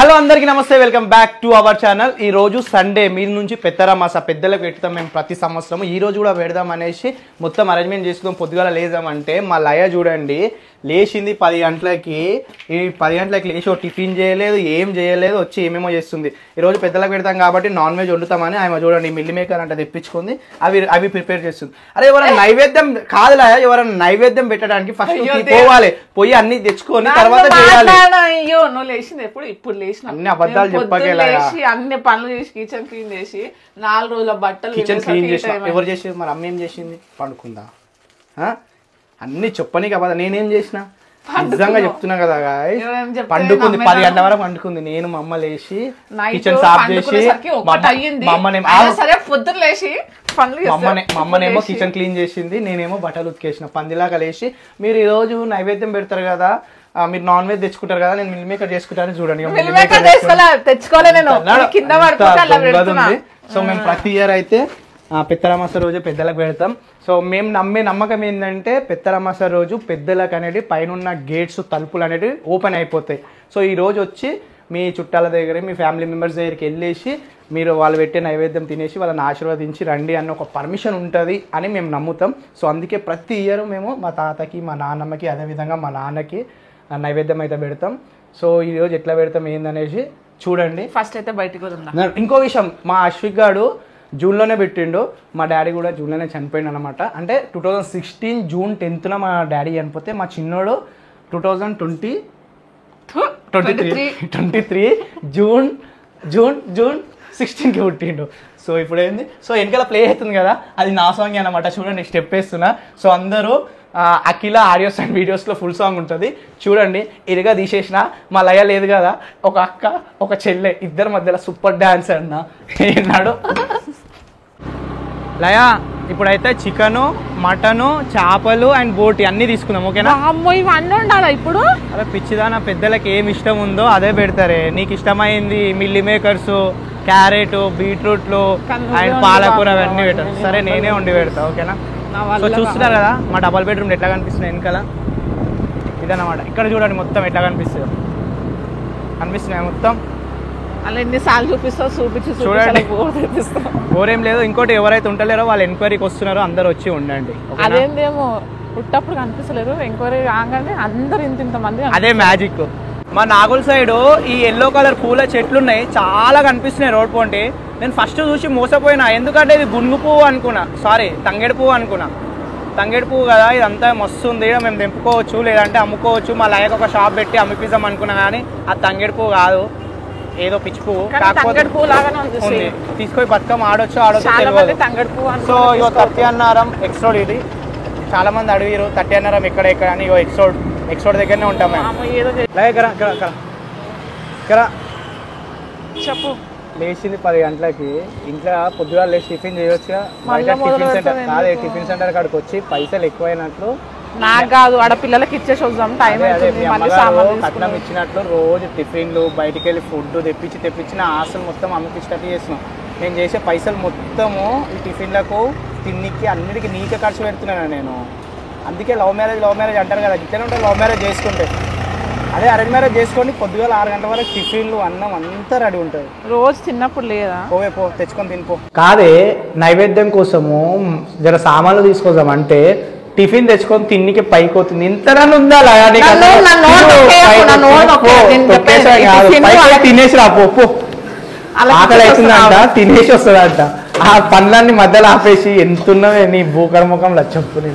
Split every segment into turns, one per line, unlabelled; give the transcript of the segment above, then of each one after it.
Hello అందరికీ నమస్తే, welcome back to our channel. ఈ రోజు సండే మీరు నుంచి పెద్దరమాస పెద్దలకు పెడతాం మేము ప్రతి సంవత్సరం. ఈ రోజు కూడా పెడదాం అనేసి మొత్తం అరేంజ్మెంట్ చేసుకుందాం. పొద్దుగాల లేదామంటే మా లయ చూడండి లేచింది 10 గంటలకి. ఈ 10 గంటలకి లేచి టిఫిన్ చేయలేదు, ఏం చేయలేదు, వచ్చి ఏమేమో చేస్తుంది. ఈరోజు పెద్దలకు పెడతాం కాబట్టి నాన్ వెజ్ వండుతామని ఆమె చూడండి మిల్లి మేకర్ అంటే తెప్పించుకుంది. అవి ప్రిపేర్ చేస్తుంది. అరే ఎవరైనా నైవేద్యం కాదు లయ, ఎవరైనా నైవేద్యం పెట్టడానికి ఫస్ట్ పోవాలి, పోయి అన్ని తెచ్చుకొని తర్వాత చేయాలి.
అయ్యో నువ్వు లేచింది ఇప్పుడు లేచిన
అన్ని అబద్ధాలు చెప్పకే
అన్ని పనులు చేసి కిచెన్ క్లీన్ చేసి 4 రోజుల బట్టలు
కిచెన్ క్లీన్ చేసి ఎవరు చేసేది? మరి అమ్మ ఏం చేసింది? పండుకుందా? అన్ని చెప్పనీకి అబద్ధం. నేనేం చేసిన నిజంగా చెప్తున్నా కదా, పండుకుంది 10 గంటల వరకు పండుకుంది. నేను మా అమ్మ లేచి కిచెన్ సాఫ్ చేసి మా అమ్మనేమో కిచెన్ క్లీన్ చేసింది, నేనేమో బట్టలు ఉతికేసిన పందిలాగా లేచి. మీరు ఈ రోజు నైవేద్యం పెడతారు కదా, మీరు నాన్ వెజ్ తెచ్చుకుంటారు కదా, నేను మిల్ మేకర్ చేసుకుంటాను చూడండి. సో మేము ప్రతి ఇయర్ అయితే పెద్దరమాస రోజు పెద్దలకు పెడతాం. సో మేము నమ్మే నమ్మకం ఏంటంటే పెద్దరమాస రోజు పెద్దలకు అనేది పైన గేట్స్ తలుపులు అనేవి ఓపెన్ అయిపోతాయి. సో ఈ రోజు వచ్చి మీ చుట్టాల దగ్గర మీ ఫ్యామిలీ మెంబర్స్ దగ్గరికి వెళ్ళేసి మీరు వాళ్ళు పెట్టే నైవేద్యం తినేసి వాళ్ళని ఆశీర్వదించి రండి అన్న ఒక పర్మిషన్ ఉంటుంది అని మేము నమ్ముతాం. సో అందుకే ప్రతి ఇయర్ మేము మా తాతకి మా నాన్నమ్మకి అదేవిధంగా మా నాన్నకి నైవేద్యం అయితే పెడతాం. సో ఈరోజు ఎట్లా పెడతాం ఏందనేసి చూడండి.
ఫస్ట్ అయితే బయటకు
ఇంకో విషయం, మా అశ్విక్ గారు జూన్లోనే పెట్టిండు, మా డాడీ కూడా జూన్లోనే చనిపోయిండు అనమాట. అంటే 2016 జూన్ 10th మా డాడీ చనిపోతే మా చిన్నోడు 2023 జూన్ 16కి పుట్టిండు. సో ఇప్పుడు ఏంది, సో వెనకాల ప్లే అవుతుంది కదా, అది నా సాంగ్ అనమాట. చూడండి స్టెప్ వేస్తున్నా. సో అందరూ అఖిల ఆడియోస్ అండ్ వీడియోస్లో ఫుల్ సాంగ్ ఉంటుంది చూడండి. ఇదిగా తీసేసిన మా లయ లేదు కదా, ఒక అక్క ఒక చెల్లె ఇద్దరి మధ్యలో సూపర్ డాన్స్ అన్న ఏనాడు. లయ ఇప్పుడైతే చికెను, మటను, చేపలు అండ్ బోటి అన్ని తీసుకుందాం, ఓకేనా?
ఇవన్నీ ఉండాలా ఇప్పుడు?
అదే పిచ్చిదా, నా పెద్దలకి ఏమి ఇష్టం ఉందో అదే పెడతారే. నీకు ఇష్టమైంది మిల్లీ మేకర్స్, క్యారెట్, బీట్రూట్లు అండ్ పాలకూర అవన్నీ పెట్టారు. సరే నేనే వండి పెడతా, ఓకేనా? సో చూస్తున్నారు కదా మా డబల్ బెడ్రూమ్ ఎట్లా కనిపిస్తున్నాయి వెనకాల, ఇదన్నమాట. ఇక్కడ చూడండి మొత్తం ఎట్లా కనిపిస్తుంది, కనిపిస్తున్నాయి మొత్తం.
అలా ఎన్నిసార్లు చూపిస్తావు?
చూడండి బోరేం లేదు. ఇంకోటి ఎవరైతే ఉంటలేరో వాళ్ళు ఎంక్వైరీకి వస్తున్నారో అందరు వచ్చి ఉండండి.
అదేందేమో పుట్టప్పుడు కనిపిస్తలేరు, ఎంక్వైరీ కాగానే అందరు ఇంత మంది.
అదే మ్యాజిక్. మా నాగుల్ సైడ్ ఈ ఎల్లో కలర్ పూల చెట్లు ఉన్నాయి, చాలా కనిపిస్తున్నాయి రోడ్ పోంటి. నేను ఫస్ట్ చూసి మోసపోయినా, ఎందుకంటే ఇది గునుగు పువ్వు అనుకున్నా, సారీ తంగేడు పువ్వు అనుకున్నా. తంగేడు పువ్వు కదా, ఇదంతా మస్తు ఉంది, మేము తెంపుకోవచ్చు లేదంటే అమ్ముకోవచ్చు, మా లైక్ ఒక షాప్ పెట్టి అమ్మిపిద్దాం అనుకున్నా. కానీ అది తంగేడు పువ్వు కాదు, ఏదో పిచ్చి పువ్వు. కాకపోతే ఉంది, తీసుకొని బతుకమ్మ ఆడొచ్చు తెలియదు. సో ఇగో 30 అన్నారం ఎక్స్రోడ్. ఇది చాలా మంది అడిగారు 30 అన్నారం ఎక్కడ అని. ఇగో ఎక్స్రోడ్ దగ్గరనే ఉంటాం మేము.
చెప్పు.
లేచింది 10 గంటలకి, ఇంట్లో పొద్దుగా లేచి టిఫిన్ చేయొచ్చుగా. టిఫిన్ సెంటర్ కాదే, టిఫిన్ సెంటర్ కాడికి వచ్చి పైసలు ఎక్కువైనట్లు
నాకు కాదు ఆడపిల్లలకి ఇచ్చేసి వద్దాం, టైం
కట్నం ఇచ్చినట్లు రోజు టిఫిన్లు బయటికి వెళ్ళి ఫుడ్ తెప్పించిన ఆశలు మొత్తం అమ్మకిచ్చినట్టు చేస్తున్నాం. నేను చేసే పైసలు మొత్తము ఈ టిఫిన్లకు తిన్నికి అన్నిటికీ నీకే ఖర్చు పెడుతున్నాను నేను. అందుకే లవ్ మ్యారేజ్ అంటారు కదా, ఇట్లనే ఉంటారు లవ్ మ్యారేజ్ చేసుకుంటే. అదే అరేంజ్ మ్యారేజ్ చేసుకొని పొద్దుగాల 6 గంటల వరకు టిఫిన్లు అన్నం అంతా రెడీ ఉంటుంది.
రోజు తిన్నప్పుడు లేదా
పో తెచ్చుకొని తినిపో. కాదే నైవేద్యం కోసము జర సామాన్లు తీసుకొద్దాం అంటే టిఫిన్ తెచ్చుకొని తిన్నికి పైకి అవుతుంది. ఇంతనని ఉందా తినేసి రాపో, ఆకలి అవుతుందంట తినేసి వస్తుందంట. ఆ పనులన్నీ మధ్యలో ఆపేసి ఎంతున్నవే నీ భూకర్ముఖంలో చెప్పుకుని.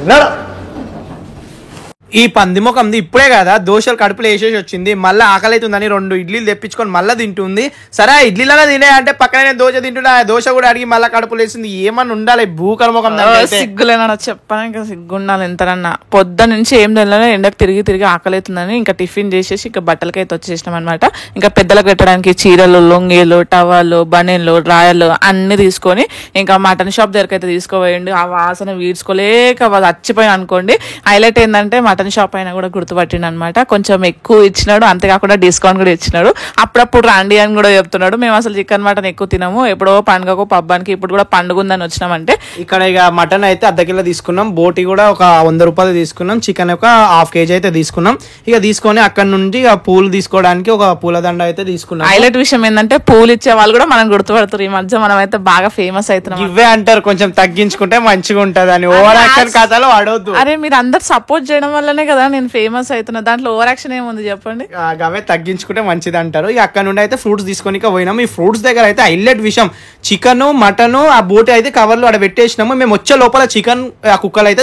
ఈ పంది ముఖంది ఇప్పుడే కదా దోశలు కడుపులో వేసేసి వచ్చింది, మళ్ళీ ఆకలి అవుతుందని 2 ఇడ్లీలు తెప్పించుకొని మళ్ళీ తింటుంది. సరే ఇడ్లీలలో తినే అంటే పక్కనే దోశ తింటున్నా, దోశ కూడా అడిగి మళ్ళీ కడుపులో వేసింది. ఏమన్నా ఉండాలి భూకర్ముఖం.
సిగ్గులేనా చెప్పాను, ఇంకా సిగ్గుండాలి ఎంతనన్నా. పొద్దు నుంచి ఏం తెలియదు, ఎండకు తిరిగి ఆకలి అవుతుందని ఇంకా టిఫిన్ చేసేసి ఇంకా బట్టలకైతే వచ్చేసినాం అనమాట. ఇంకా పెద్దలకు పెట్టడానికి చీరలు, లొంగీలు, టవలు, బనీన్లు, డ్రాయర్లు అన్ని తీసుకొని ఇంకా మటన్ షాప్ దగ్గరికి అయితే తీసుకోపోయిండు. ఆ వాసన వీడ్చుకోలేక చచ్చిపోయిన అనుకోండి. హైలైట్ ఏంటంటే మటన్ మటన్ షాప్ అయినా కూడా గుర్తుపట్టిండు అనమాట. కొంచెం ఎక్కువ ఇచ్చినాడు, అంతేకాకుండా డిస్కౌంట్ కూడా ఇచ్చినాడు. అప్పుడప్పుడు రండి అని కూడా చెప్తున్నాడు. మేము అసలు చికెన్ మటన్ ఎక్కువ తినము, ఎప్పుడో పండుగకు పబ్బానికి. ఇప్పుడు కూడా పండుగ ఉందని వచ్చినామంటే
ఇక్కడ ఇక మటన్ అయితే అర్ధ కిలో తీసుకున్నాం, బోటి కూడా ఒక 100 రూపాయలు తీసుకున్నాం, చికెన్ ఒక ½ కేజీ అయితే తీసుకున్నాం. ఇక తీసుకొని అక్కడ నుండి ఇక పూలు తీసుకోవడానికి ఒక పూలదండ అయితే తీసుకున్నాం.
హైలైట్ విషయం ఏంటంటే పూలు ఇచ్చే వాళ్ళు కూడా మనం గుర్తుపడుతారు. ఈ మధ్య మనం అయితే బాగా ఫేమస్ అవుతున్నాం.
ఇవే అంటారు కొంచెం తగ్గించుకుంటే మంచిగా ఉంటది అని, ఓవర్ యాక్షన్ ఖాతాలో వాడవద్దు.
అరే మీరు అందరు సపోర్ట్ చేయడం వల్లనే కదా నేను ఫేమస్ అవుతున్నా, దాంట్లో ఓవర్ యాక్షన్ ఏముంది చెప్పండి.
అవే తగ్గించుకుంటే మంచిది అంటారు. ఇక అక్కడ నుండి అయితే ఫ్రూట్స్ తీసుకొని పోయినాము. ఈ ఫ్రూట్స్ దగ్గర అయితే హైలైట్ విషయం, చికెన్ మటన్ ఆ బోటి అయితే కవర్ లో అక్కడ పెట్టేసినాము. మేము వచ్చే లోపల చికెన్ ఆ కుక్కలు అయితే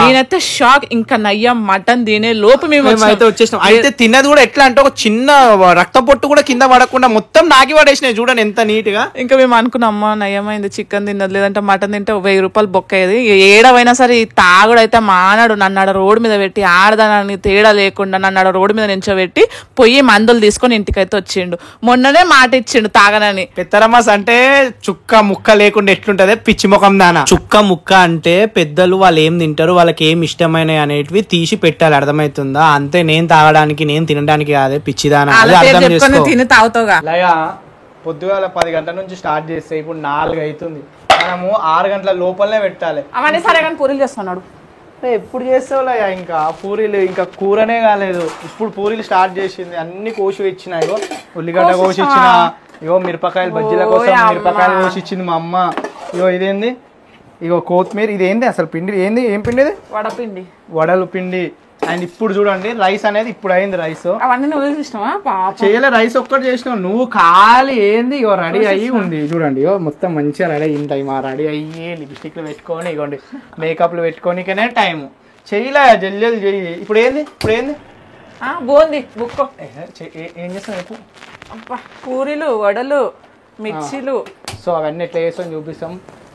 నేనైతే షాక్. ఇంకా నయ్యం మటన్ తినే లోపు మేము
అయితే వచ్చేసినాం. అయితే తిన్నది కూడా ఎట్లా అంటే ఒక చిన్న రక్త పొట్టు కూడా కింద పడకుండా మొత్తం నాకి పడేసినాయి చూడండి ఎంత నీట్ గా.
ఇంకా మేము అనుకున్నాం అమ్మా నయ్యమైంది చికెన్ తిన్నది, లేదంటే మటన్ తింటే 1000 రూపాయలు బొక్క అయ్యేది. ఏడవైనా సరే ఈ తాగుడైతే మానాడు. నన్ను ఆడ రోడ్డు మీద పెట్టి ఆడదాని తేడా లేకుండా నన్ను ఆడ రోడ్డు మీద నించోబెట్టి పొయ్యి మందులు తీసుకొని ఇంటికైతే వచ్చిండు. మొన్ననే మాట ఇచ్చిండు తాగనని.
పెద్దరమ్మస్ అంటే చుక్క ముక్క లేకుండా ఎట్లుంటది పిచ్చి ముఖం దానా. చుక్క ముక్క అంటే పెద్దలు వాళ్ళు ఏం తింటారు, వాళ్ళకి ఏం ఇష్టమైనవి అనేటివి తీసి పెట్టాలి, అర్థమవుతుందా? అంతే. నేను తాగడానికి నేను తినడానికి కాదే పిచ్చిదానా,
తిని తాగుతావుగా.
పొద్దుగాల 10 గంటల నుంచి స్టార్ట్ చేస్తే ఇప్పుడు 4 అవుతుంది. మనము 6 గంటల లోపలనే పెట్టాలి.
అవన్నీ సరే కానీ పూరీలు చేస్తున్నాడు.
ఎప్పుడు చేస్తావులే ఇంకా పూరీలు, ఇంకా కూరనే కాలేదు. ఇప్పుడు పూరీలు స్టార్ట్ చేసింది. అన్ని కోసి ఇచ్చిన, ఇగో ఉల్లిగడ్డ కోసి ఇచ్చిన, ఇగో మిరపకాయలు బజ్జీల కోసం మిరపకాయలు కోసి ఇచ్చింది మా అమ్మ. ఇగో ఇదేంది, ఇగో కొత్తిమీర. ఇది ఏంది అసలు పిండి ఏంది, ఏం పిండి ఇది?
వడపిండి,
వడలు పిండి. అండ్ ఇప్పుడు చూడండి రైస్ అనేది ఇప్పుడు అయింది. రైస్
అవన్నీ నువ్వు చేసినావా?
చేయలే, రైస్ ఒక్కటి చేసినావు నువ్వు. ఖాళీ ఏంది ఇగో రెడీ అయ్యి ఉంది చూడండి. ఇగో మొత్తం మంచిగా రెడీ అయ్యింటాయి. మా రెడీ అయ్యి లిప్స్టిక్లు పెట్టుకొని ఇగోండి మేకప్లు పెట్టుకోనికనే టైం. చేయలే జల్లి చెయ్యి. ఇప్పుడు ఏంది
బోంది బుక్కో
ఏం చేస్తాం?
పూరీలు, వడలు, మిర్చీలు.
సో అవన్నీ ఎట్లా చేస్తాం చూపిస్తాం.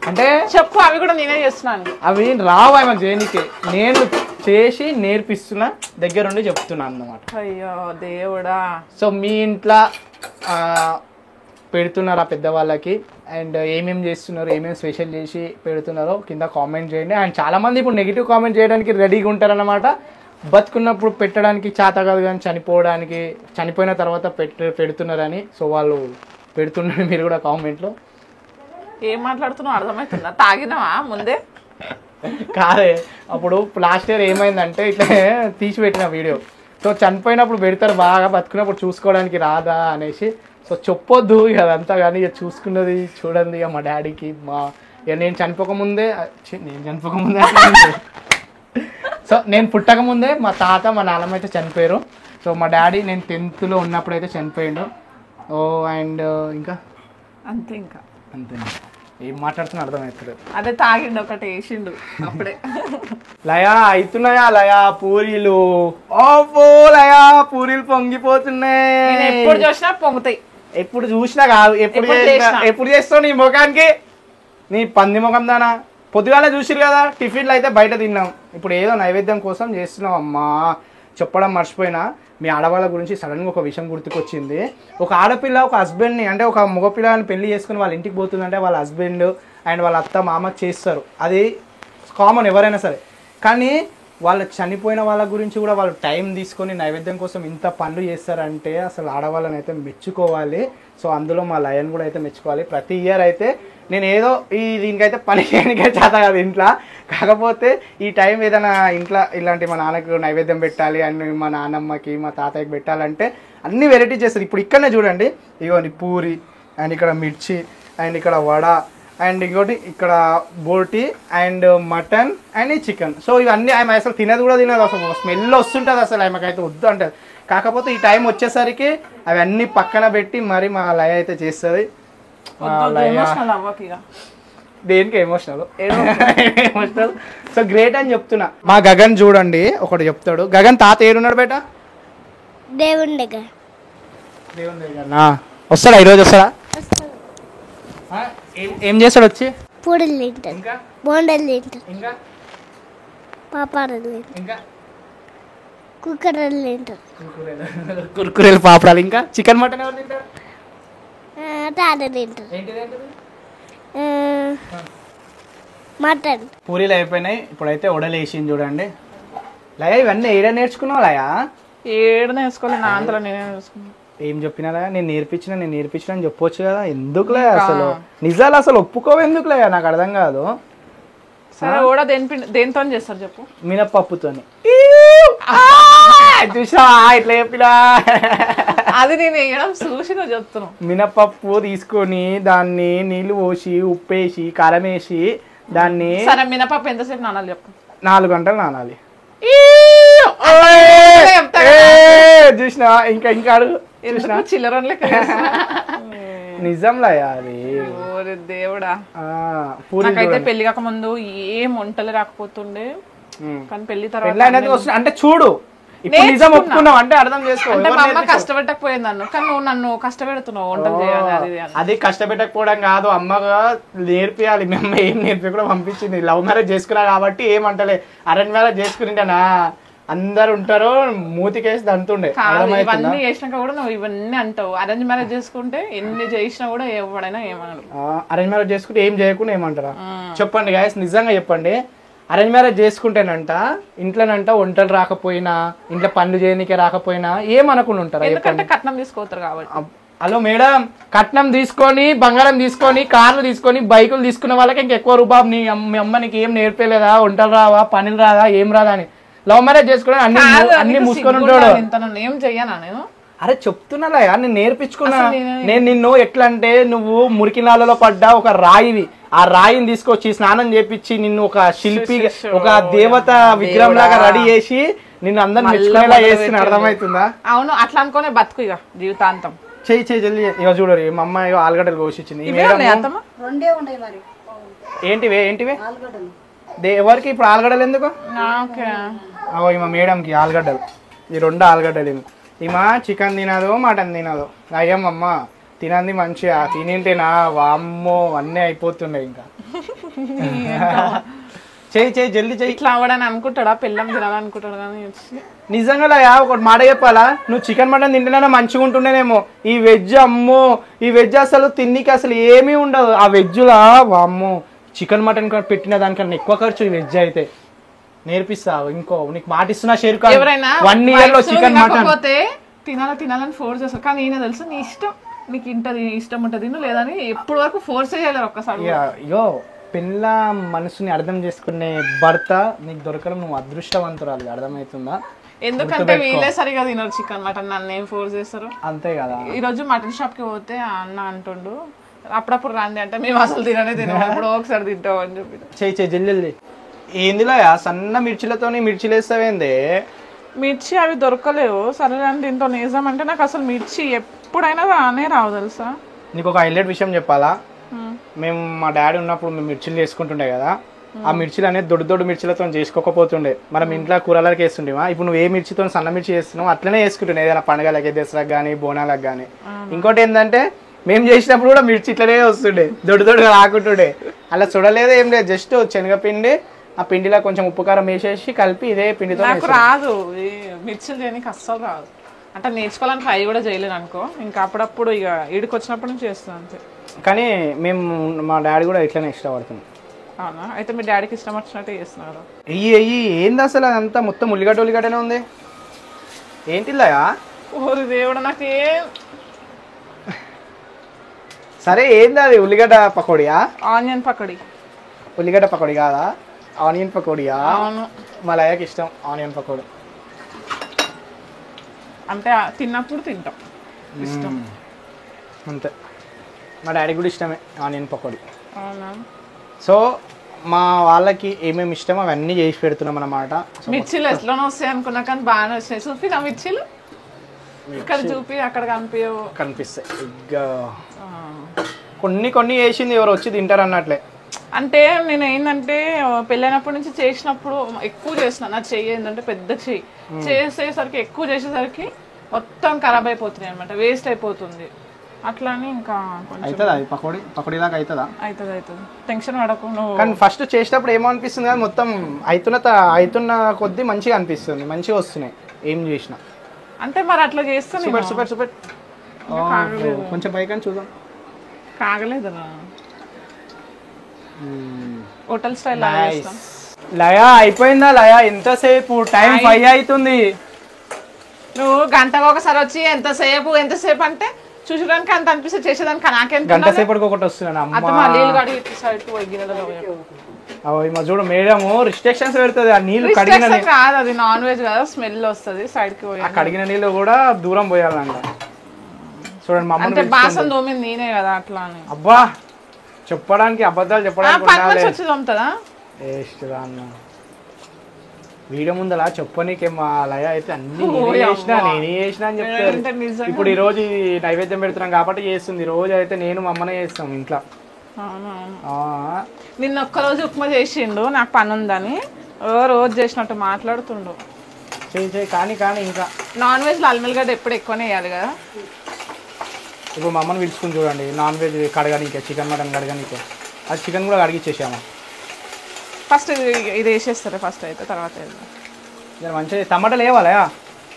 అంటే
చెప్పు, అవి కూడా నేనే చేస్తున్నాను.
అవి రావు మాకు చేయనికి, నేను చేసి నేర్పిస్తున్నా, దగ్గరుండి చెప్తున్నా అన్నమాట.
అయ్యో దేవుడా.
సో మీ ఇంట్లో పెడుతున్నారా పెద్దవాళ్ళకి, అండ్ ఏమేమి చేస్తున్నారు, ఏమేమి స్పెషల్ చేసి పెడుతున్నారో కింద కామెంట్ చేయండి. అండ్ చాలా మంది ఇప్పుడు నెగిటివ్ కామెంట్ చేయడానికి రెడీగా ఉంటారన్నమాట. బతుకున్నప్పుడు పెట్టడానికి చేత కాదు కానీ చనిపోయిన తర్వాత పెడుతున్నారని. సో వాళ్ళు పెడుతున్నారు, మీరు కూడా కామెంట్లో.
ఏం మాట్లాడుతున్నావు అర్థమవుతుందా? తాగినావా ముందే?
కాదే, అప్పుడు లాస్ట్ ఇయర్ ఏమైందంటే ఇట్లా తీసి పెట్టిన వీడియో. సో చనిపోయినప్పుడు పెడతారు బాగా, బతుకున్నప్పుడు చూసుకోవడానికి రాదా అనేసి. సో చెప్పొద్దు ఇక అదంతా, కానీ ఇక చూసుకున్నది చూడండి. ఇక మా డాడీకి ఇక నేను చనిపోకముందే సో నేను పుట్టకముందే మా తాత మా నాన్నమ్మ అయితే చనిపోయారు. సో మా డాడీ నేను 10th ఉన్నప్పుడు అయితే చనిపోయాడు. అండ్ ఇంకా
అంతే
ఏం మాట్లాడుతున్నా అర్థమవుతలేదు.
అదే తాగిండు ఒకటి వేసిండు అప్పుడే.
లయా అవుతున్నాయా పూరీలు? పూరీలు పొంగిపోతున్నాయి.
ఎప్పుడు చూసినా పొంగుతాయి.
ఎప్పుడు చూసినా కాదు, ఎప్పుడు చేస్తావు నీ ముఖానికి, నీ పంది ముఖం దానా. పొద్దుగాల చూసిరు కదా టిఫిన్లు అయితే బయట తిన్నాం. ఇప్పుడు ఏదో నైవేద్యం కోసం చేస్తున్నాం. అమ్మా చెప్పడం మర్చిపోయినా, మీ ఆడవాళ్ళ గురించి సడన్గా ఒక విషయం గుర్తుకొచ్చింది. ఒక ఆడపిల్ల ఒక హస్బెండ్ని, అంటే ఒక మగపిల్లని పెళ్లి చేసుకుని వాళ్ళ ఇంటికి పోతుందంటే వాళ్ళ హస్బెండ్ అండ్ వాళ్ళ అత్త మామ చేస్తారు, అది కామన్ ఎవరైనా సరే. కానీ వాళ్ళ చనిపోయిన వాళ్ళ గురించి కూడా వాళ్ళు టైం తీసుకొని నైవేద్యం కోసం ఇంత పనులు చేస్తారంటే అసలు ఆడవాళ్ళని అయితే మెచ్చుకోవాలి. సో అందులో మా లయన్ కూడా అయితే మెచ్చుకోవాలి. ప్రతి ఇయర్ అయితే నేను ఏదో దీనికైతే పని చేయడానికే చేత కాదు ఇంట్లో, కాకపోతే ఈ టైం ఏదైనా ఇంట్లో ఇలాంటి మా నాన్నకు నైవేద్యం పెట్టాలి అండ్ మా నాన్నమ్మకి మా తాతయ్యకి పెట్టాలంటే అన్ని వెరైటీస్ చేస్తారు. ఇప్పుడు ఇక్కడనే చూడండి, ఇగోండి పూరి అండ్ ఇక్కడ మిర్చి అండ్ ఇక్కడ వడ అండ్ ఇంకోటి ఇక్కడ బోటి and mutton and chicken. So ఇవన్నీ ఆమె అసలు తినదు కూడా తినదు, అసలు స్మెల్ వస్తుంటుంది, అసలు ఆమెకైతే వద్దు అంటుంది. కాకపోతే ఈ టైం వచ్చేసరికి అవన్నీ పక్కన పెట్టి మరి మా లయ అయితే చేస్తుంది. దేనికి ఎమోషనల్ ఎమోషనల్. సో గ్రేట్ అని చెప్తున్నా. మా గగన్ చూడండి ఒకటి చెప్తాడు. గగన్ తాత ఏడున్నాడు బేట?
దేవుని దగ్గర.
దేవుని దగ్గర వస్తాడా? ఈరోజు వస్తాడా? ఏం చేస్తాడు వచ్చి?
పూడలు తింటాడు,
ఇంకా
బోండలు తింటాడు,
ఇంకా
పాపాడలు తింటాడు, ఇంకా కుక్కరలు తింటాడు,
కుర్కురేలు పాపడాలు, ఇంకా చికెన్ మటన్ ఎవరు తింటారు?
తాత తింటాడు, మటన్
పూరీలు అయిపోయినాయి, ఇప్పుడైతే వడలేసింది చూడండి. లయ ఇవన్నీ ఏడ నేర్చుకున్నావు లయ?
ఏడు నేర్చుకోలేదు, నా అంతలో నేనే నేర్చుకున్నాను.
ఏం చెప్పినారా, నేను నేర్పించిన అని చెప్పొచ్చు కదా. ఎందుకులే అసలు నిజాలు అసలు ఒప్పుకోవు ఎందుకులే, నాకు అర్థం కాదు.
సరే కూడా దేనితో చేస్తారు చెప్పు?
మినపప్పుతోని. చూసా ఇట్లా చెప్పినా.
అది నేను వేయడం చూసి నువ్వు చెప్తున్నావు.
మినపప్పు తీసుకొని దాన్ని నీళ్లు పోసి ఉప్పేసి కారం వేసి దాన్ని.
సరే మినపప్పు ఎంతసేపు నానాలి చెప్పు?
4 గంటలు నానాలి. చూసినా ఇంకా ఇంకా అడుగు.
చిల్లర
నిజంలా అది
దేవుడా. నాకైతే పెళ్లి కాక ముందు ఏం వంటలు రాకపోతుండే, కానీ పెళ్లి తర్వాత
అంటే చూడు నిజం ఒప్పుకున్నావు అంటే అర్థం చేసుకో.
మా అమ్మ కష్టపెట్టకపోయింది నన్ను, కానీ నువ్వు నన్ను కష్టపెడుతున్నావు వంటలు చేయాలి.
అది కష్టపెట్టకపోవడం కాదు, అమ్మగా నేర్పియాలి. మీ అమ్మ ఏం నేర్పి కూడా పంపించింది. లవ్ మ్యారేజ్ చేసుకున్నా కాబట్టి ఏమంటలే, అరేంజ్ మ్యారేజ్ చేసుకునింటేనా అందరు ఉంటారు మూతికేసి దంతుండే.
ఇవన్నీ చేసినాక కూడా నువ్వు ఇవన్నీ అంటావు. అరేంజ్ మ్యారేజ్ చేసుకుంటే ఎన్ని చేసినా కూడా ఎవడైనా ఏమన్నాడు.
అరేంజ్ మ్యారేజ్ చేసుకుంటే ఏం చేయకుండా ఏమంటారా? చెప్పండి గాయస్, నిజంగా చెప్పండి. అరేంజ్ మ్యారేజ్ చేసుకుంటేనంట ఇంట్లోనంట వంటలు రాకపోయినా, ఇంట్లో పనులు చేయనికే రాకపోయినా ఏమనుకుని ఉంటారా?
ఎందుకంటే కట్నం తీసుకోతారు కాబట్టి.
హలో మేడం, కట్నం తీసుకొని బంగారం తీసుకొని కార్లు తీసుకొని బైకులు తీసుకున్న వాళ్ళకి ఇంకెక్కువ రూపాయి. మీ అమ్మ నీకు ఏం నేర్పేలేదా? వంటలు రావా, పనులు రాదా, ఏం రాదా అని. లవ్ మ్యారేజ్ చేసుకుని అన్ని మూసుకొని ఉంటాడు.
ఏం చెయ్యనా నేను?
అరే చెప్తున్నా, నేను నేర్పించుకున్నా. నేను నిన్ను ఎట్లా అంటే, నువ్వు మురికి నాలలో పడ్డా ఒక రాయివి, ఆ రాయిని తీసుకొచ్చి స్నానం చేపించి నిన్ను ఒక శిల్పి, ఒక దేవత విగ్రహం లాగా రెడీ చేసి నిన్ను అందరిని మెచ్చుకునేలా చేస్తున్నా. అర్థమవుతుందా?
అవును, అట్లా అనుకునే బతుకు ఇక జీవితాంతం.
చెయ్యి జల్దీ. ఇక చూడరు మా అమ్మ ఆలుగడ్డలు కోసిచ్చింది. ఏంటివే ఎవరికి ఇప్పుడు ఆలుగడ్డలు ఎందుకు? మా మేడంకి ఆలుగడ్డలు, ఈ 2 ఆలుగడ్డలు. ఈమె చికెన్ తినదు, మటన్ తినదు. అయ్యమ్మమ్మ తినంది మంచిగా తినింటేనా వామ్మో అన్నీ అయిపోతుండే. ఇంకా చెయ్యి జల్దీ చెయ్యి.
ఇట్లా అవ్వడని అనుకుంటాడా? పెళ్ళం తినాలనుకుంటాడు కానీ
నిజంగా ఒకటి మాట చెప్పాలా, నువ్వు చికెన్ మటన్ తింటేనే మంచిగా ఉంటుండేనేమో. ఈ వెజ్ అమ్మో, ఈ వెజ్ అసలు తిన్నికి అసలు ఏమీ ఉండదు. ఆ వెజ్లా వామ్మో చికెన్ మటన్ పెట్టిన దానికన్నా ఎక్కువ ఖర్చు ఈ వెజ్ అయితే. నేర్పిస్తావు ఇంకో, నీకు మాట ఇస్తున్నా షేర్ ఖాన్.
ఎవరైనా
1 year లో చికెన్ మటన్
తినాలని ఫోర్స్ చేస్తారు. కానీ ఈయన తెలుసు నీ ఇష్టం, నీకు ఇంటది ఇష్టం ఉంటుంది లేదని ఎప్పుడు వరకు ఫోర్స్ చేయలేరు ఒక్కసారి.
అయ్యో పిల్ల మనసుని అర్థం చేసుకునే భర్త నీకు దొరకడం నువ్వు అదృష్టవంతురాలు. అర్థమవుతుందా?
ఎందుకంటే వీళ్ళే సరిగా తినరు చికెన్ మటన్, నన్ను ఏం ఫోర్స్ చేస్తారు?
అంతే కదా.
ఈ రోజు మటన్ షాప్ కి పోతే అన్న అంటుండు అప్పుడప్పుడు రాంది అంటే మేము అసలు తినము, ఎప్పుడో ఒకసారి తింటాం అని చెప్పి.
చెయ్యి జల్లి. ఏందిలా సన్న మిర్చిలతోని మిర్చిలు వేస్తావేందే?
మిర్చి అవి దొరకలేవు. సరే అని దీంతో నిజం అంటే నాకు అసలు మిర్చి ఎప్పుడైనా రానే రావు తెలుసా.
నీకు ఒక హైలైట్ విషయం చెప్పాలా, మేము మా డాడీ ఉన్నప్పుడు మేము మిర్చిలు చేసుకుంటుండే కదా, ఆ మిర్చిలు అనేది దొడ్డు మిర్చిలతో చేసుకోకపోతుండే. మనం ఇంట్లో కూరలకి వేస్తుండేవా. ఇప్పుడు నువ్వు ఏ మిర్చితో సన్న మిర్చి చేస్తున్నావు అట్లనే వేసుకుంటుండే, ఏదైనా పండుగలకి, దసరాకి కానీ బోనాలకు కానీ. ఇంకోటి ఏంటంటే మేము చేసినప్పుడు కూడా మిర్చి ఇట్లనే వస్తుండే, దొడ్డుగా రాకుంటుండే. అలా చూడలేదు ఏం లేదు, జస్ట్ శనగపిండి, ఆ పిండిలో కొంచెం ఉప్పు కారం వేసేసి కలిపి ఇదే పిండితో.
నాకు రాదు మిర్చిలు చేయడానికి, అస్సలు రాదు. అంటే నేర్చుకోవాలని ట్రై కూడా చేయలేను అనుకో. ఇంకా అప్పుడప్పుడు ఇక ఈడికి వచ్చినప్పటి నుంచి చేస్తాను అంతే.
కానీ మేము మా డాడీ కూడా ఇట్లనే ఇష్టపడుతుంది.
అవునా? అయితే మీ డాడీకి ఇష్టం వచ్చినట్టే చేస్తున్నారు.
ఏంది అసలు అదంతా మొత్తం ఉల్లిగడ్డనే ఉంది ఏంటిలా?
ఓరి దేవుడు, నాకేం.
సరే ఏంది అది? ఉల్లిగడ్డ పకోడియా?
ఆనియన్ పకోడీ.
ఉల్లిగడ్డ పకోడీ కాదా, ఆనియన్ పకోడియా?
అవును,
మా లయకి ఇష్టం ఆనియన్ పకోడీ.
అంటే తిన్నప్పుడు తింటాం, ఇష్టం
అంతే. మా డాడీ కూడా ఇష్టమే ఆనియన్ పకోడీ.
అవునా?
సో మా వాళ్ళకి ఏమేమి ఇష్టమో అవన్నీ చేసి పెడుతున్నాం అన్నమాట.
మిర్చిలు ఎట్లా వస్తాయి అనుకున్నా కానీ బాగానే వచ్చినాయి. చూపి నా మిర్చిలు ఇక్కడ చూపి, అక్కడ
కనిపిస్తాయి. కొన్ని వేసింది ఎవరు వచ్చి తింటారు అన్నట్లే.
అంటే నేను ఏంటంటే పెళ్ళైనప్పటి నుంచి చేసినప్పుడు ఎక్కువ చేసిన, నా చెయ్యి ఏంటంటే పెద్ద చెయ్యి, చేసేసరికి ఎక్కువ చేసేసరికి మొత్తం ఖరాబ్ అయిపోతున్నాయి అనమాట, వేస్ట్ అయిపోతుంది. అట్లా అని ఇంకా
పకోడీ లాగా
అవుతుంది. టెన్షన్ పడకు నువ్వు.
కానీ ఫస్ట్ చేసేటప్పుడు ఏమో అనిపిస్తుంది కానీ మొత్తం అవుతున్న కొద్దీ మంచిగా అనిపిస్తుంది, మంచిగా వస్తున్నాయి ఏం చేసినా.
అంటే మరి అట్లా చేస్తాను.
సూపర్. కొంచెం పైకని చూద్దాం.
కాగలేదురా. హోటల్ స్టైల్
లయ అయిపోయిందా? లయ ఎంతసేపు? టైం 5 అవుతుంది.
నువ్వు గంటకు ఒకసారి వచ్చి ఎంతసేపు అంటే చూసడానికి అంత అనిపిస్తే చేసేదానికి నాకెంత
గంట సేపటికి ఒకటి వస్తున్నాను. చూడు మేడం రిస్ట్రిక్షన్స్ పెడుతుంది. ఆ నీళ్ళు కడిగిన
కాదు, అది నాన్ వెజ్ కదా, స్మెల్ వస్తుంది. సైడ్ కి పోయి
కడిగిన నీళ్ళు కూడా దూరం పోయాలంట. చూడండి మా
అంటే బాసం దోమింది నేనే కదా అట్లా అని.
అబ్బా చెప్పడానికి అబద్ధాలు చెప్పడానికి వీడియో ముందలా చెప్పనీకే మా లయ అయితే అన్ని నేనే చేసిన అని చెప్తారు. ఇప్పుడు ఈ రోజు నైవేద్యం పెడుతున్నాం కాబట్టి చేస్తుంది. రోజు అయితే నేను మా అమ్మనే చేస్తాం ఇంట్లో.
నిన్న ఒక్కరోజు ఉప్మా చేసిండు, నాకు పని ఉందని రోజు చేసినట్టు మాట్లాడుతుండు.
కానీ ఇంకా
నాన్ వెజ్ లో అల్మల్గడ్డ ఎప్పుడు ఎక్కువనే వేయాలి కదా.
ఇప్పుడు మా అమ్మని పిలుచుకుని చూడండి, నాన్ వెజ్ కడగనీకే, చికెన్ మటన్ కడగనీకే. అది చికెన్ కూడా కడిగిచ్చేసాము.
ఫస్ట్ ఇది వేసేస్తారా ఫస్ట్, అయితే తర్వాత
మంచిగా టమాటాలు వేయాలా?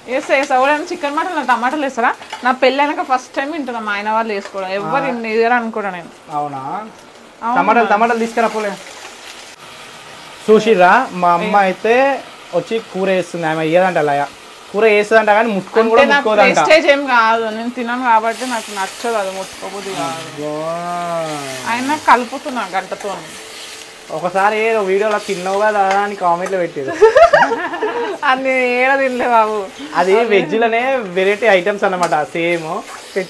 వేస్తా ఎవరైనా చికెన్ మటన్ టమాటాలు వేస్తారా? నా పెళ్ళైనాక ఫస్ట్ టైం వింటున్నా మా ఆయన వాళ్ళు వేసుకోవడం. ఎవరు ఇద్దరు అనుకోడా నేను.
అవునా? టమాటాలు తీసుకురా పోలే. చూసిర్రా మా అమ్మ అయితే వచ్చి కూర వేస్తుంది. ఆమె వేయదంట లయ, కూర వేస్తుందంట కానీ ముట్టుకొని కూడా ముట్టుకోదంట.
ప్రెస్టేజ్ ఏం కాదు, నేను తిన్నాను కాబట్టి నాకు నచ్చదు అది, ముట్టుకోబుద్ది కాదు. ఆయన కలుపుతున్నా గంటతో.
ఒకసారి ఏదో వీడియోలో తిన్నావు కదా అని కామెంట్లో పెట్టారు.
అన్ని ఏడ తినలే బాబు.
అది వెజ్లోనే వెరైటీ ఐటమ్స్ అన్నమాట. సేమ్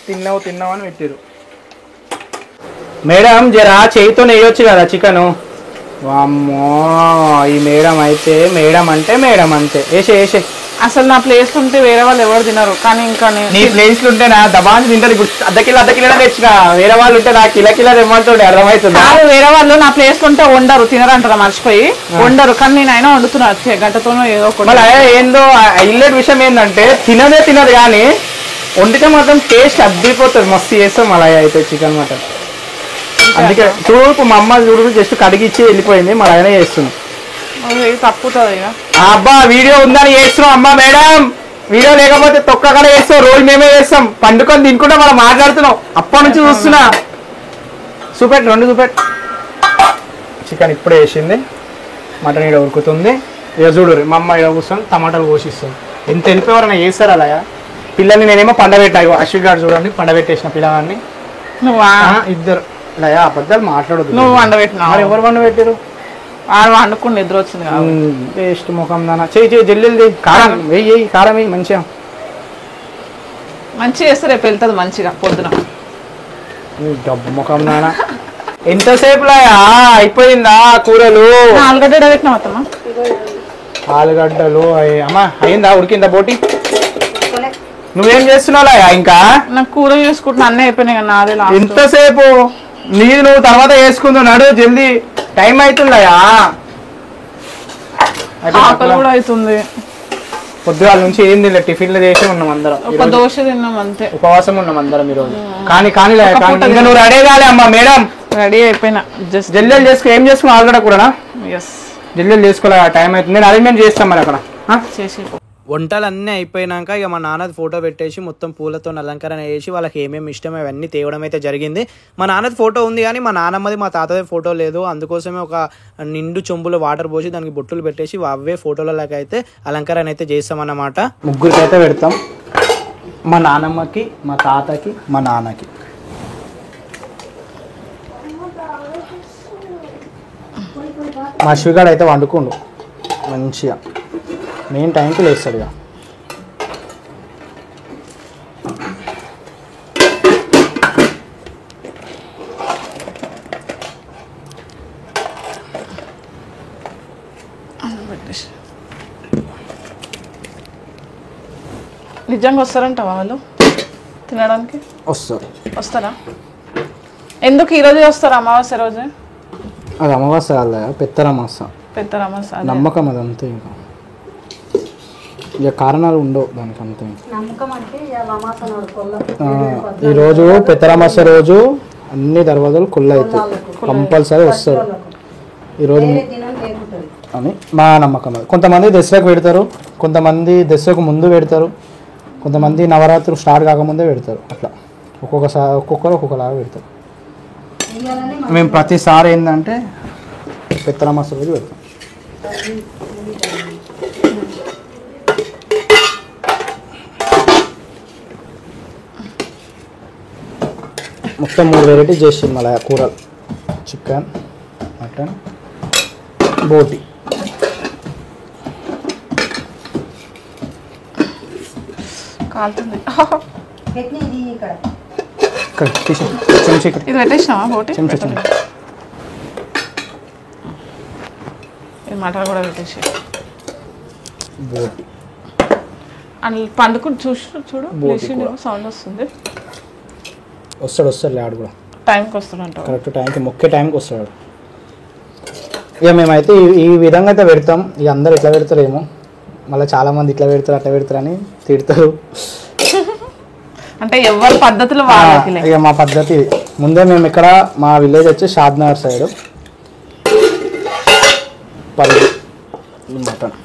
తిన్నావు అని పెట్టారు. మేడం జరా చేయితో వేయొచ్చు కదా చికెను. వామ్మో ఈ మేడం అయితే మేడం అంతే వేసే.
అసలు నా ప్లేస్ ఉంటే వేరే వాళ్ళు ఎవరు తినరు, కానీ ఇంకా
నీ ప్లేస్లు ఉంటే నా దబాన్ తింటారు. అర్ధ కిలో తెచ్చిన వేరే వాళ్ళు ఉంటే నా కిలో తెమ్మంటుండే. అర్థమవుతుంది?
వేరే వాళ్ళు నా ప్లేస్ ఉంటే వండరు, తినరంటారా మర్చిపోయి వండరు. కానీ నేను అయినా వండుతున్నా గంటతోనో ఏదో ఒకటి.
ఏందో హైలైట్ విషయం ఏంటంటే తినదు కానీ వండితే మాత్రం టేస్ట్ అద్దిపోతుంది. మస్తు చేస్తాం అలా అయితే చికెన్ మటన్. అందుకే చూడు మా అమ్మ చూడు జస్ట్ కడిగిచ్చి వెళ్ళిపోయింది, మా ఆయన చేస్తుంది.
తప్పుతుంది ఇక.
అబ్బా వీడియో ఉందని చేస్తున్నాం అమ్మా. మేడం వీడియో లేకపోతే తొక్కగా చేస్తాం, రోజు మేమే చేస్తాం. పండుకొని తినుకుంటా మనం మాట్లాడుతున్నాం. అప్పటి నుంచి చూస్తున్నా. రెండు చూపెట్టు. చికెన్ ఇప్పుడే వేసింది, మటన్ ఇక్కడ ఉరుకుతుంది. ఇక చూడు మా అమ్మ ఇక్కడ కూర్చొని టమాటాలు కోసిస్తుంది. ఎంత వెళ్ళిపోయారన్నా చేస్తారు అలాగా. పిల్లల్ని నేనేమో పండబెట్టాను. అశ్విక్ గారు చూడండి పండబెట్టేసిన పిల్లగాన్ని. ఇద్దరు లయ అబద్ధాలు మాట్లాడదు.
నువ్వు వండబెట్టినా?
ఎవరు వండబెట్టారు?
వండుకుని నిద్ర వచ్చింది.
టేస్ట్ ముఖం దానా చెయ్యి జల్లి కారం వెయ్యి, కారం వెయ్యి మంచిగా
వేస్తే రేపు వెళ్తుంది మంచిగా పొద్దున.
డబ్బు ముఖం దానా ఎంతసేపు అయిపోయిందా కూరలు?
ఆలుగడ్డ పెట్టినా మొత్తమా?
ఆలుగడ్డలు అమ్మా అయిందా? ఉడికిందా బోటి? నువ్వేం చేస్తున్నావులా? ఇంకా
నాకు కూర చేసుకుంటున్నా, అన్నీ అయిపోయినాయి కదా నాదే.
ఎంతసేపు? నీది నువ్వు తర్వాత వేసుకుందావు. నడు జల్దీ, టైం అవుతుందయా.
ఆకలి కూడా అవుతుంది.
పొద్దుగాల నుంచి ఏం తినలేదు, టిఫిన్లు చేసి ఉన్నాం అందరం.
ఒక దోశ తిన్నాం అంతే.
ఉపవాసం ఉన్నాం అందరం ఈరోజు. కానీ ఇంకా నువ్వు రెడీ కాలే అమ్మా. మేడం
రెడీ అయిపోయినా, జస్ట్
జల్దీ చేసుకో. ఏం చేసుకున్నావు? ఆలుగడ్డ కూరనా? జల్దీ చేసుకోలే, టైం అవుతుంది. నేను అరేంజ్మెంట్ చేస్తాం మరి అక్కడ
చేసి.
వంటలన్నీ అయిపోయినాక ఇక మా నాన్నది ఫోటో పెట్టేసి మొత్తం పూలతో అలంకరణ చేసి వాళ్ళకి ఏమేమి ఇష్టం అవన్నీ తేవడం అయితే జరిగింది. మా నాన్నది ఫోటో ఉంది కానీ మా నాన్నమ్మది మా తాతది ఫోటో లేదు. అందుకోసమే ఒక నిండు చెంబులో వాటర్ పోసి దానికి బొట్టులు పెట్టేసి అవే ఫోటోలకి అయితే అలంకరణ అయితే చేస్తామన్నమాట. ముగ్గురికి అయితే పెడతాం, మా నాన్నమ్మకి, మా తాతకి, మా నాన్నకి. మా శివగాడు అయితే వండుకుండు మంచిగా, మెయిన్ టైంకి లేస్తాడు ఇక.
నిజంగా వస్తారంటావా వాళ్ళు తినడానికి? వస్తారా? ఎందుకు ఈరోజు వస్తారు? అమావాస్య రోజు.
అది అమావాస్య కాదు, పెత్తరమాస. నమ్మకం అదంతే, ఇంకా ఇక కారణాలు ఉండవు దానికి అంతే. ఈరోజు పెత్తరమాస రోజు అన్ని దర్వాజాలు కుళ్ళ అవుతాయి, కంపల్సరీ వస్తారు ఈరోజు అని మా నమ్మకం. అది కొంతమంది దసరాకు పెడతారు, కొంతమంది దసరాకు ముందు పెడతారు, కొంతమంది నవరాత్రులు స్టార్ట్ కాకముందే పెడతారు. అట్లా ఒక్కొక్కరు ఒక్కొక్కలాగా పెడతారు. మేము ప్రతిసారి ఏంటంటే
పెత్తనమాస రోజు పెడతాం. మొత్తం 3 వెరైటీ చేసింది మళ్ళీ కూరలు. చికెన్, మటన్, బోటి.
కాలుతుంది.
చెంచా ఇక్కడ
ఇది పెట్టేసినావా బోటి?
చెంచా చెంచా.
ఇది మటన్ కూడా పెట్టేసి
బోటి
అని పండుకుని చూడు
బోటి
సౌండ్ వస్తుంది.
వస్తాడు ఆడు కూడా
టైంకి వస్తుందంట.
కరెక్ట్ టైంకి మొక్కే టైంకి వస్తాడు. ఇక మేమైతే ఈ విధంగా అయితే పెడతాం. ఇక అందరు ఎట్లా పెడతారేమో, మళ్ళీ చాలామంది ఇట్లా పెడతారు అట్లా పెడతారని తిడతారు.
అంటే ఎవరి పద్ధతులు వాళ్ళకి.
ఇక మా పద్ధతి ముందే మేము ఇక్కడ మా విలేజ్ వచ్చి షాద్నగర్ సైడ్ పల్లి మటన్.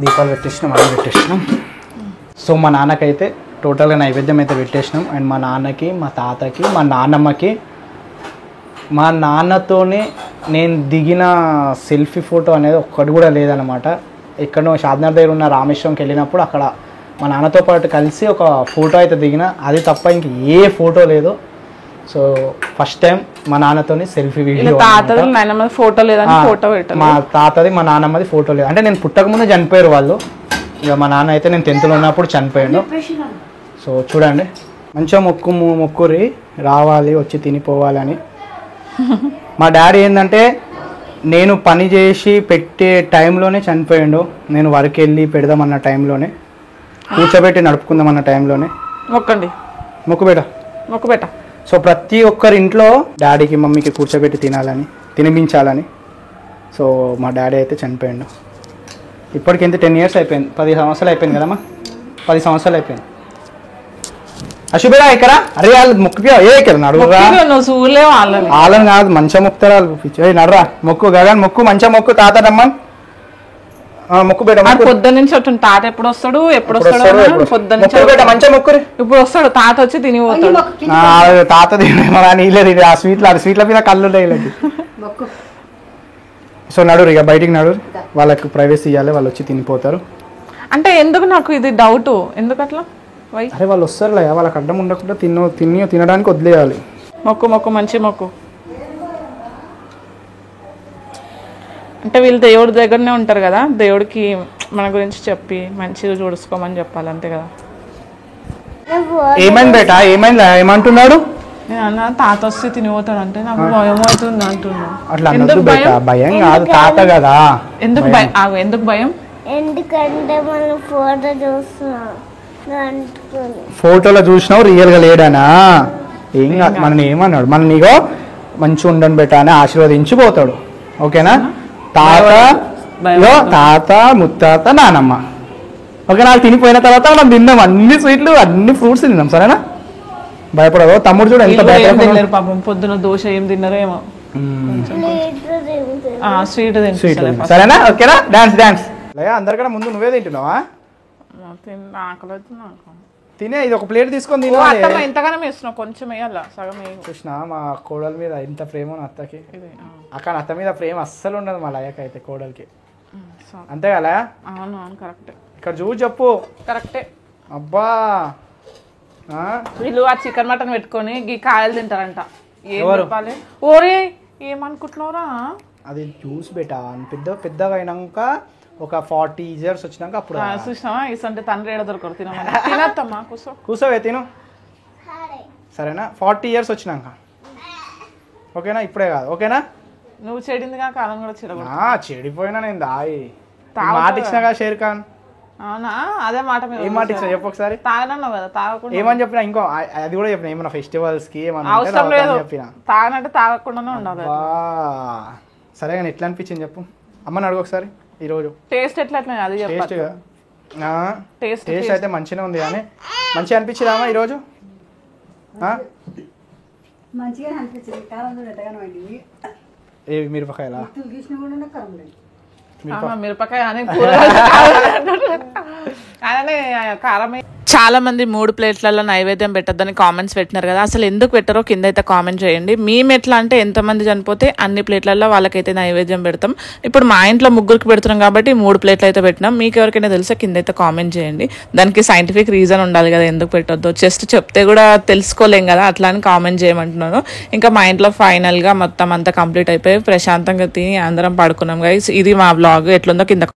దీపాలు పెట్టేసినాం, అవి పెట్టేసినాం. సో మా నాన్నకైతే టోటల్గా నైవేద్యం అయితే పెట్టేసినాం. అండ్ మా నాన్నకి, మా తాతకి, మా నాన్నమ్మకి, మా నాన్నతోనే నేను దిగిన సెల్ఫీ ఫోటో అనేది ఒక్కటి కూడా లేదనమాట. ఎక్కడో షాద్నగర్ దగ్గర ఉన్న రామేశ్వరంకి వెళ్ళినప్పుడు అక్కడ మా నాన్నతో పాటు కలిసి ఒక ఫోటో అయితే దిగిన, అది తప్ప ఇంక ఏ ఫోటో లేదు. సో ఫస్ట్ టైం మా నాన్నతోని సెల్ఫీ వీడియో.
ఫోటో లేదని ఫోటో పెట్టాను.
మా తాతది మా నాన్నమ్మది ఫోటో లేదు. అంటే నేను పుట్టక ముందు చనిపోయారు వాళ్ళు. ఇక మా నాన్న అయితే నేను 10th ఉన్నప్పుడు చనిపోయాడు. సో చూడండి, మంచిగా మొక్కురి రావాలి, వచ్చి తినిపోవాలని. మా డాడీ ఏంటంటే నేను పని చేసి పెట్టే టైంలోనే చనిపోయాడు. నేను వర్క్ వెళ్ళి పెడదామన్న టైంలోనే, కూర్చోబెట్టి నడుపుకుందామన్న టైంలోనే. మొక్కుబెట్ట. సో ప్రతి ఒక్కరి ఇంట్లో డాడీకి మమ్మీకి కూర్చోబెట్టి తినిపించాలని. సో మా డాడీ అయితే చనిపోయాడు. ఇప్పటికి ఎంత 10 years అయిపోయింది, 10 సంవత్సరాలు అయిపోయింది కదమ్మా, 10 సంవత్సరాలు అయిపోయింది. అశుభేరా ఇక్కడ అరే వాళ్ళు మొక్కుగా ఏ ఇక్కడ నడురా, వాళ్ళని కాదు మంచిగా మొక్కుతారు వాళ్ళు. నడరా మొక్కు, గగన్ మొక్కు, మంచిగా మొక్కు, తాత రమ్మని మొక్కు బేట.
పొద్దున్న నుంచి తాత ఎప్పుడు వస్తాడు
మంచిగా మొక్కురి.
ఇప్పుడు వస్తాడు తాత, వచ్చి తినిపోతాడు.
తాత తినేమో నీళ్ళే ఆ స్వీట్ల మీద కళ్ళు వీళ్ళకి. సో నడురు, ఇక బయటికి నడురు, వాళ్ళకి ప్రైవసీ ఇవ్వాలి, వాళ్ళు వచ్చి తినిపోతారు.
అంటే ఎందుకు నాకు ఇది డౌట్, ఎందుకు అట్లా?
అరే వాళ్ళు వస్తారులే, వాళ్ళకి అడ్డం ఉండకుండా తినడానికి వదిలేయాలి.
మొక్కు మంచి మొక్కు. అంటే వీళ్ళు దేవుడి దగ్గరనే ఉంటారు కదా, దేవుడికి మన గురించి చెప్పి మంచిగా చూసుకోమని చెప్పాలి, అంతే కదా.
ఏమైంది బేట, ఏమైందా, ఏమంటున్నాడు?
నేను అన్న తాత వస్తే తినిపోతాడు అంటే నాకు భయం అవుతుంది అంటున్నా.
అట్లా భయం కాదు, తాత కదా.
ఎందుకు భయం?
ఎందుకంటే మనం ఫోటో చూస్తున్నాం,
ఫోటోలో చూసినావు రియల్ గా లేడానా? ఏం కాదు, మన ఏమన్నాడు, మన నీగో మంచిగా ఉండని బెట్ట అని ఆశీర్వదించి పోతాడు. ఓకేనా? తాత ముత్తాత నానమ్మ. ఓకే, నాకు తినిపోయిన తర్వాత మనం తిన్నాం అన్ని స్వీట్లు అన్ని ఫ్రూట్స్ తిన్నాం. సరేనా? భయపడవు. తమ్ముడు చూడు ఎంత
తిన్నారు పాపం, పొద్దున దోశ ఏం తిన్నారో ఏమో, స్వీట్ తింటారు.
సరేనా? ఓకేనా? డాన్స్ అందరికన్నా ముందు నువ్వే తింటున్నావా? తినే, ఇది ఒక ప్లేట్ తీసుకొని తినాలి.
ఎంతగానో వేస్తున్నావు, కొంచెం వేయాలా, సగం
చూసినా మా కోడల మీద ఇంత ప్రేమ అత్తకి. అక్కడ అత్త మీద ప్రేమ అస్సలు ఉండదు మా లయకి అయితే, కోడలికి. అంతే కదా?
అవును కరెక్టే.
ఇక్కడ చూసి చెప్పు.
కరెక్టే.
అబ్బా
వీళ్ళు ఆ చికెన్ మటన్ పెట్టుకొని ఈ కాయలు తింటారంట. ఓరే ఏమనుకుంటున్నావురా?
అది జ్యూస్ బేటా, పెద్దగా అయినాక ఒక 40 years వచ్చినాక అప్పుడు
చూసినావా ఇసంటే తండ్రి ఏడ దొరకరు, తినమ్మా
కూర్చోవే తిను. సరేనా? 40 years వచ్చినాక. ఓకేనా? ఇప్పుడే కాదు. ఓకేనా?
నువ్వు చెడిందిగా కాలం కూడా
చెడిపోయినా నేను మాట ఇచ్చినా కదా షేర్ ఖాన్.
అవునా? అదే మాట మీద
ఏం మాట ఇచ్చినా చెప్పు ఒకసారి.
తాగనన్నావు కదా, తాగకుండా
ఏమని చెప్పినా, ఇంకో అది కూడా చెప్పిన ఏమన్నా ఫెస్టివల్స్ కి
అవసరం లేదు తాగనంటే తాగకుండానే ఉండాలి.
సరే కానీ ఎట్లా అనిపించింది చెప్పు, అమ్మని అడుగు ఒకసారి. ఈరోజు
టేస్ట్ ఎట్లా? అది
టేస్ట్ అయితే మంచిగా ఉంది కానీ మంచిగా అనిపించిందామా ఈరోజు?
మంచిగా అనిపించింది. కారం కూడా ఎట్టగానే వండింది.
ఏ మిరపకాయలా?
తీసిన కూడా కారం లేదు.
మిరపకాయ అని కారమే. చాలా మంది 3 ప్లేట్లలో నైవేద్యం పెట్టద్దని కామెంట్స్ పెట్టినారు కదా, అసలు ఎందుకు పెట్టారో కింద అయితే కామెంట్ చేయండి. మేము ఎట్లా అంటే ఎంతమంది చనిపోతే అన్ని ప్లేట్లలో వాళ్ళకైతే నైవేద్యం పెడతాం. ఇప్పుడు మా ఇంట్లో 3కి పెడుతున్నాం కాబట్టి 3 ప్లేట్లు అయితే పెట్టినాం. మీకు ఎవరికైనా తెలిసే కింద అయితే కామెంట్ చేయండి. దానికి సైంటిఫిక్ రీజన్ ఉండాలి కదా ఎందుకు పెట్టొద్దు, జస్ట్ చెప్తే కూడా తెలుసుకోలేం కదా, అట్లా అని కామెంట్ చేయమంటున్నాను. ఇంకా మా ఇంట్లో ఫైనల్గా మొత్తం అంతా కంప్లీట్ అయిపోయి ప్రశాంతంగా తిని అందరం పడుకున్నాం గైస్. ఇది మా బ్లాగ్, ఎట్లుందో కింద